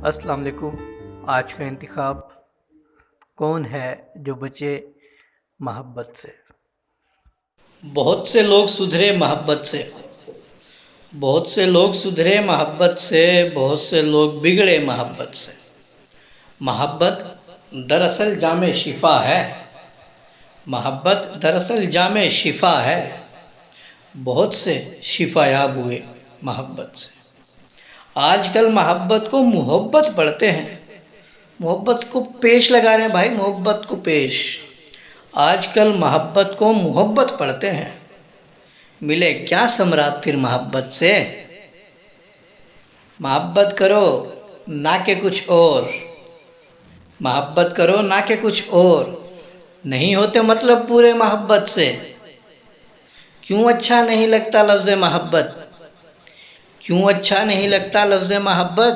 السلام علیکم۔ آج کا انتخاب کون ہے جو بچے محبت سے؟ بہت سے لوگ سدھرے محبت سے، بہت سے لوگ سدھرے محبت سے، بہت سے لوگ بگڑے محبت سے۔ محبت دراصل جامع شفا ہے، محبت دراصل جامع شفا ہے۔ بہت سے شفا یاب ہوئے محبت سے۔ آج کل محبت کو محبت پڑھتے ہیں، محبت کو پیش لگا رہے ہیں بھائی، محبت کو پیش۔ آج کل محبت کو محبت پڑھتے ہیں، ملے کیا ثمرات پھر محبت سے؟ محبت کرو نہ کہ کچھ اور، محبت کرو نہ کہ کچھ اور، نہیں ہوتے مطلب پورے محبت سے۔ کیوں اچھا نہیں لگتا لفظ محبت؟ کیوں اچھا نہیں لگتا لفظ محبت؟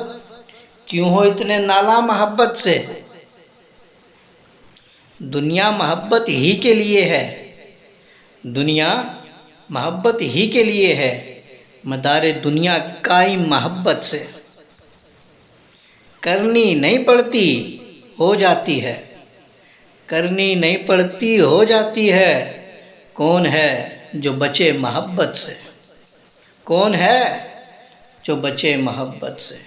کیوں ہو اتنے نالاں محبت سے؟ دنیا محبت ہی کے لیے ہے، دنیا محبت ہی کے لیے ہے، مدار دنیا قائم محبت سے۔ کرنی نہیں پڑتی ہو جاتی ہے، کرنی نہیں پڑتی ہو جاتی ہے۔ کون ہے جو بچے محبت سے؟ کون ہے جو بچے محبت سے؟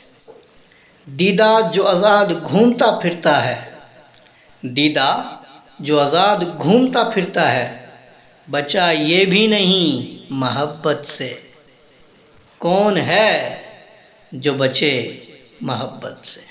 دیدہ جو آزاد گھومتا پھرتا ہے، دیدہ جو آزاد گھومتا پھرتا ہے، بچا یہ بھی نہیں محبت سے۔ کون ہے جو بچے محبت سے؟